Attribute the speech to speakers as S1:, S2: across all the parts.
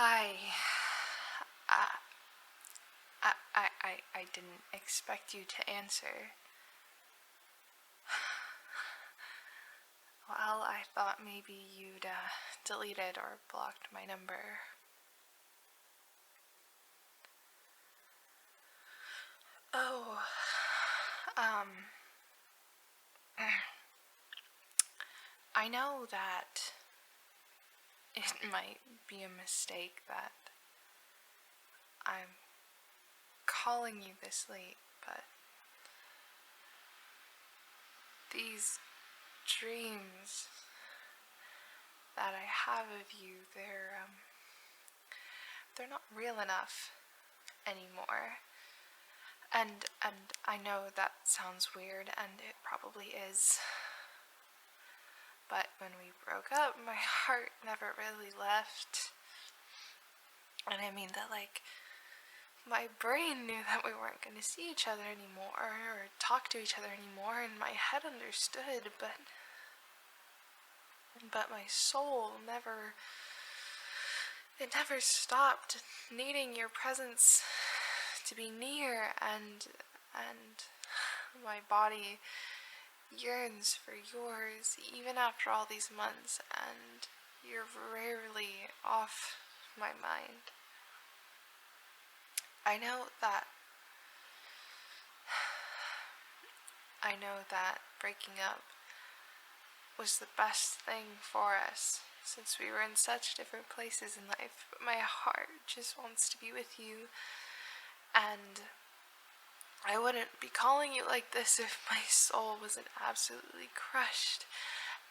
S1: Hi. I didn't expect you to answer. Well, I thought maybe you'd deleted or blocked my number. Oh, I know that it might be a mistake that I'm calling you this late, but these dreams that I have of you, they're not real enough anymore. And I know that sounds weird, and it probably is. But when we broke up, my heart never really left. And I mean that, like, my brain knew that we weren't going to see each other anymore, or talk to each other anymore, and my head understood, but my soul never stopped needing your presence to be near, and my body yearns for yours even after all these months, and you're rarely off my mind. I know that breaking up was the best thing for us, since we were in such different places in life, but my heart just wants to be with you, and I wouldn't be calling you like this if my soul wasn't absolutely crushed,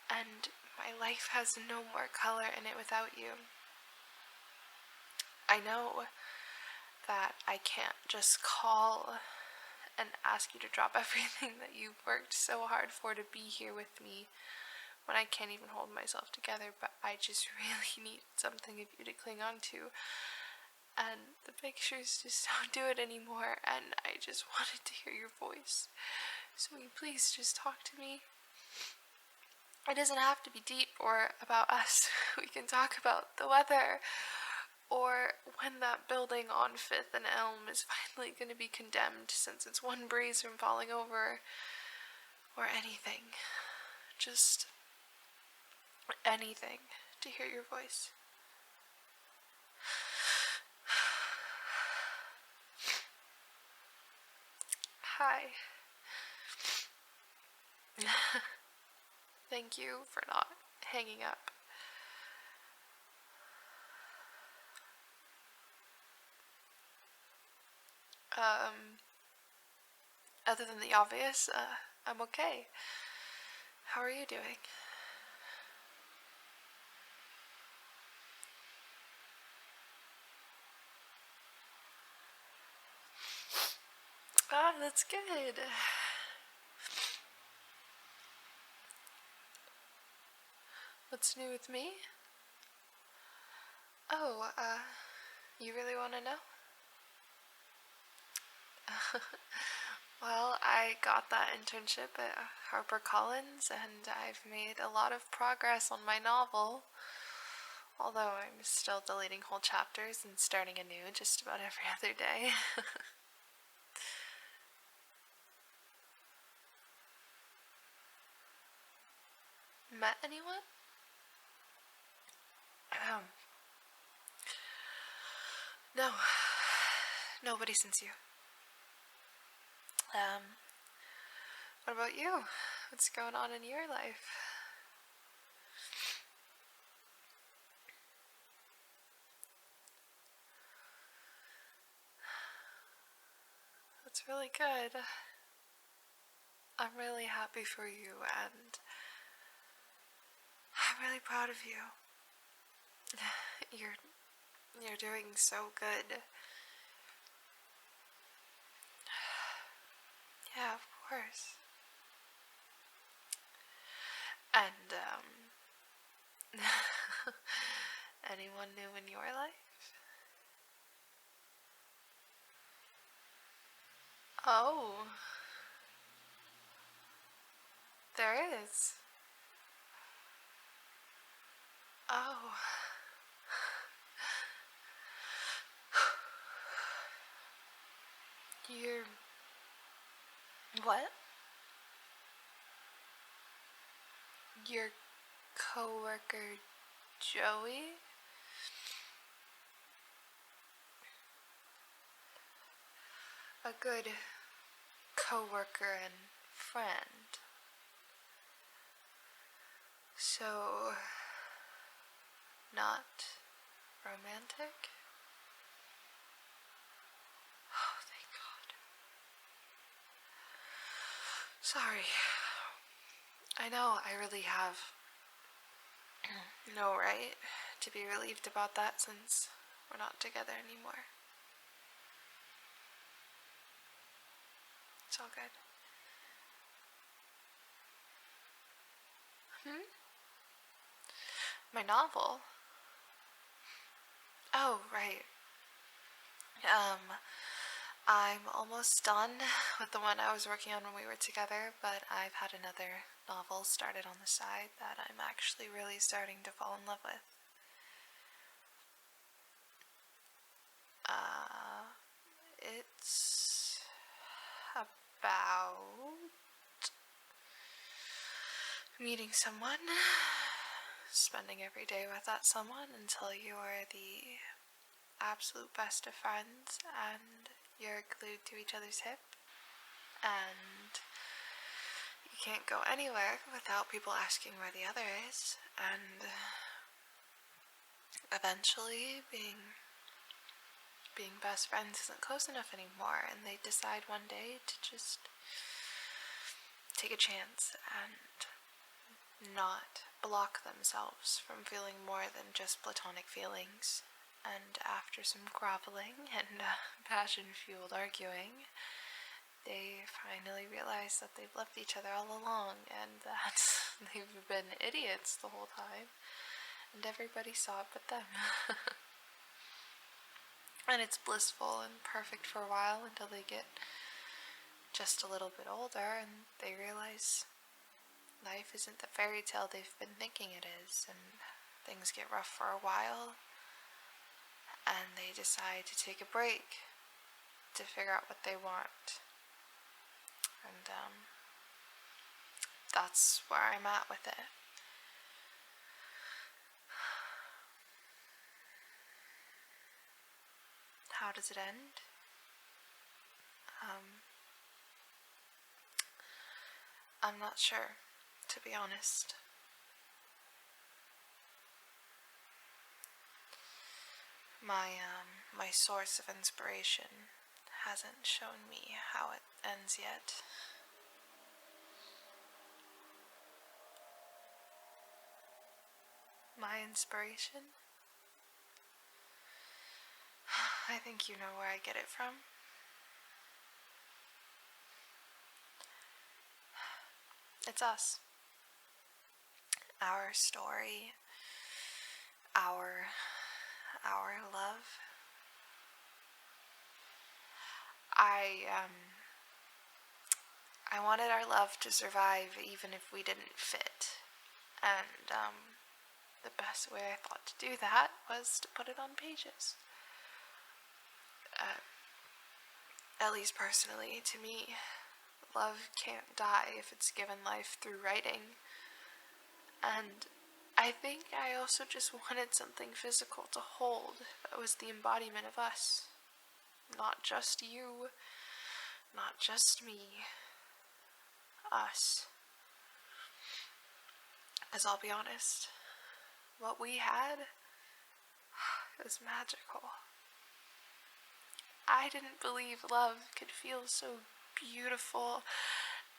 S1: and my life has no more color in it without you. I know that I can't just call and ask you to drop everything that you've worked so hard for to be here with me when I can't even hold myself together, but I just really need something of you to cling on to. And the pictures just don't do it anymore, and I just wanted to hear your voice. So will you please just talk to me? It doesn't have to be deep or about us. We can talk about the weather, or when that building on 5th and Elm is finally going to be condemned since it's one breeze from falling over, or anything. Just anything to hear your voice. Hi. Thank you for not hanging up. Other than the obvious, I'm okay. How are you doing? Ah, that's good. What's new with me? Oh, you really want to know? Well, I got that internship at HarperCollins, and I've made a lot of progress on my novel, although I'm still deleting whole chapters and starting anew just about every other day. Met anyone? No. Nobody since you. What about you? What's going on in your life? That's really good. I'm really happy for you, and I'm really proud of you. You're doing so good. Yeah, of course. And, anyone new in your life? Oh. There is. Oh. Your what? Your coworker Joey? A good coworker and friend. So, not romantic? Oh, thank God. Sorry. I know I really have no right to be relieved about that since we're not together anymore. It's all good. My novel? Oh, right. I'm almost done with the one I was working on when we were together, but I've had another novel started on the side that I'm actually really starting to fall in love with. It's about meeting someone, spending every day with that someone until you are the absolute best of friends and you're glued to each other's hip, and you can't go anywhere without people asking where the other is, and eventually being best friends isn't close enough anymore, and they decide one day to just take a chance and not block themselves from feeling more than just platonic feelings. And after some groveling and passion-fueled arguing, they finally realize that they've loved each other all along and that they've been idiots the whole time, and everybody saw it but them. And it's blissful and perfect for a while until they get just a little bit older and they realize life isn't the fairy tale they've been thinking it is, and things get rough for a while, and they decide to take a break to figure out what they want. And that's where I'm at with it. How does it end? I'm not sure, to be honest. My source of inspiration hasn't shown me how it ends yet. My inspiration? I think you know where I get it from. It's us. Our story. Our love. I wanted our love to survive even if we didn't fit. And the best way I thought to do that was to put it on pages. At least personally, to me, love can't die if it's given life through writing. And I think I also just wanted something physical to hold that was the embodiment of us. Not just you, not just me, us. Because I'll be honest, what we had was magical. I didn't believe love could feel so beautiful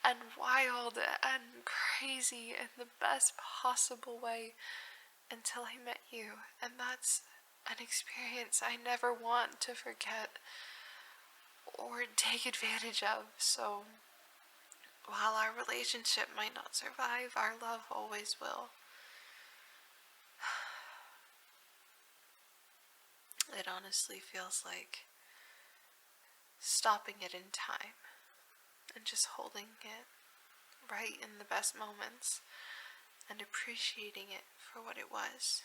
S1: and wild and crazy in the best possible way until I met you, and that's an experience I never want to forget or take advantage of. So while our relationship might not survive, our love always will. It honestly feels like stopping it in time and just holding it right in the best moments and appreciating it for what it was.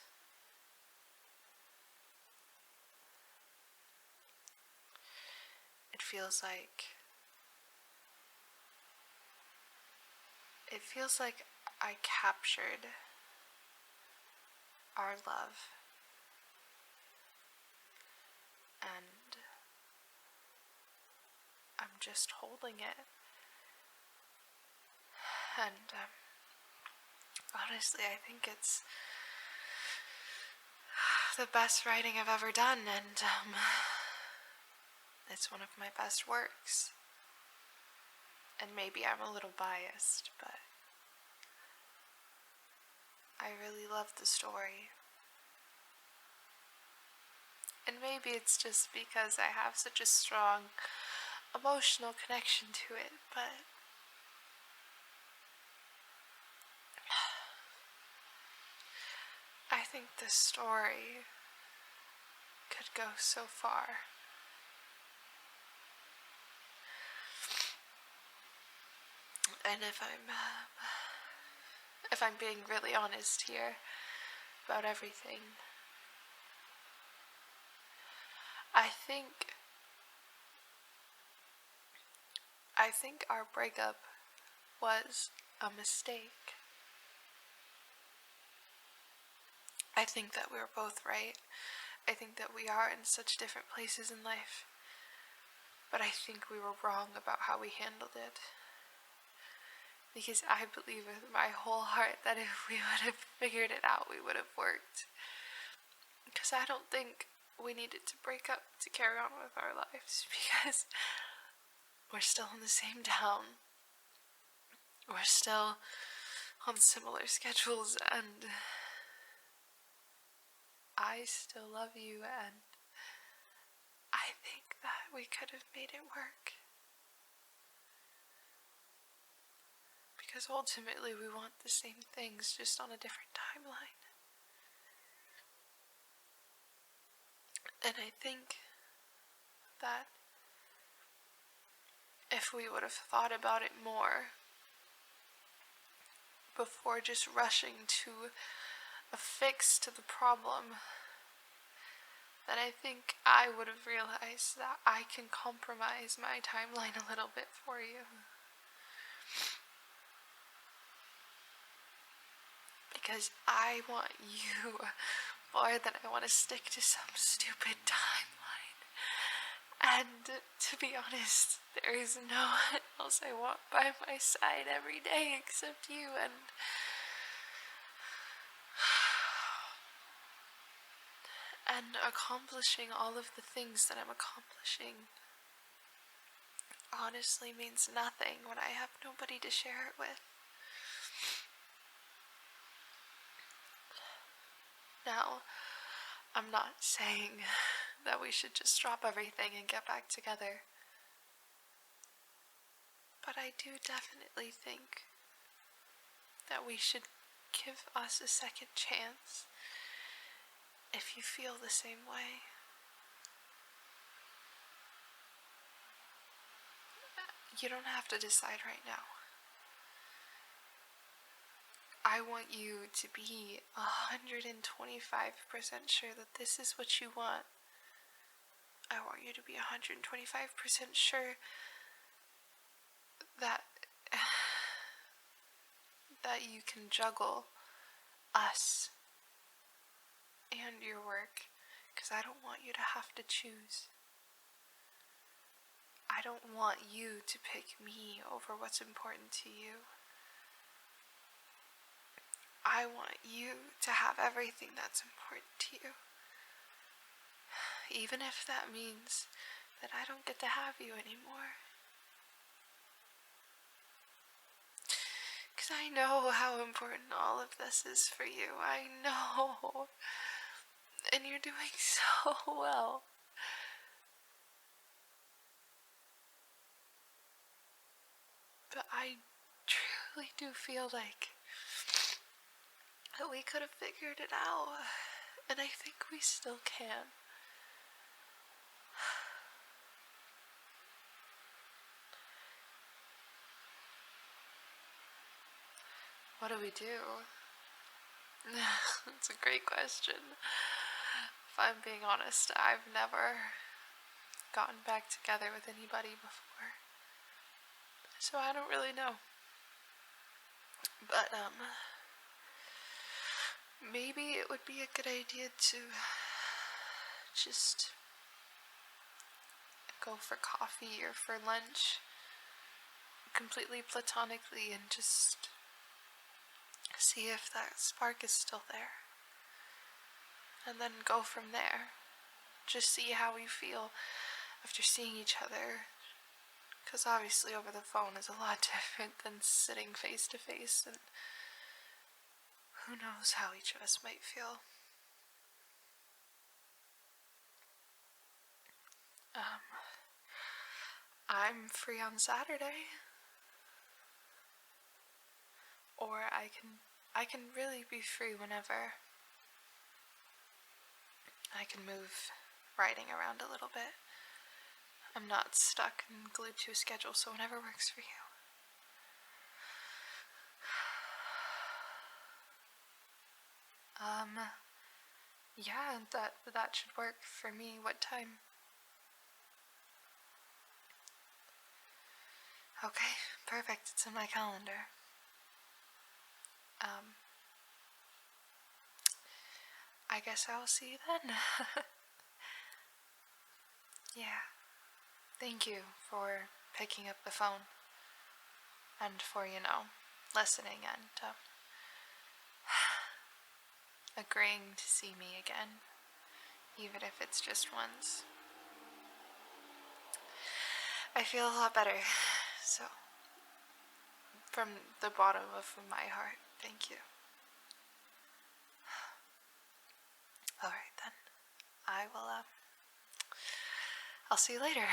S1: It feels like I captured our love, and I'm just holding it. And honestly, I think it's the best writing I've ever done, and it's one of my best works. And maybe I'm a little biased, but I really love the story. And maybe it's just because I have such a strong emotional connection to it, but I think the story could go so far. And if I'm being really honest here about everything, I think our breakup was a mistake. I think that we were both right. I think that we are in such different places in life. But I think we were wrong about how we handled it. Because I believe with my whole heart that if we would have figured it out, we would have worked. Because I don't think we needed to break up to carry on with our lives, because we're still in the same town. We're still on similar schedules, and I still love you, and I think that we could have made it work. Because ultimately we want the same things, just on a different timeline. And I think that if we would have thought about it more before just rushing to a fix to the problem, then I think I would have realized that I can compromise my timeline a little bit for you. Because I want you more than I want to stick to some stupid timeline. And to be honest, there is no one else I want by my side every day except you, and accomplishing all of the things that I'm accomplishing honestly means nothing when I have nobody to share it with. Now, I'm not saying that we should just drop everything and get back together. But I do definitely think that we should give us a second chance if you feel the same way. You don't have to decide right now. I want you to be 125% sure that this is what you want. I want you to be 125% sure that you can juggle us and your work, because I don't want you to have to choose. I don't want you to pick me over what's important to you. I want you to have everything that's important to you. Even if that means that I don't get to have you anymore. Because I know how important all of this is for you. I know. And you're doing so well. But I truly do feel like that we could have figured it out, and I think we still can. What do we do? That's a great question. If I'm being honest, I've never gotten back together with anybody before, so I don't really know. But, maybe it would be a good idea to just go for coffee or for lunch completely platonically and just see if that spark is still there. And then go from there. Just see how we feel after seeing each other. Because obviously over the phone is a lot different than sitting face to face, and who knows how each of us might feel. I'm free on Saturday. Or I can really be free whenever. I can move writing around a little bit. I'm not stuck and glued to a schedule, so whenever works for you. Yeah, that should work for me. What time? Okay, perfect. It's in my calendar. I guess I'll see you then. Yeah. Thank you for picking up the phone. And for, listening and, agreeing to see me again. Even if it's just once. I feel a lot better. So, from the bottom of my heart, thank you. Alright then. I'll see you later.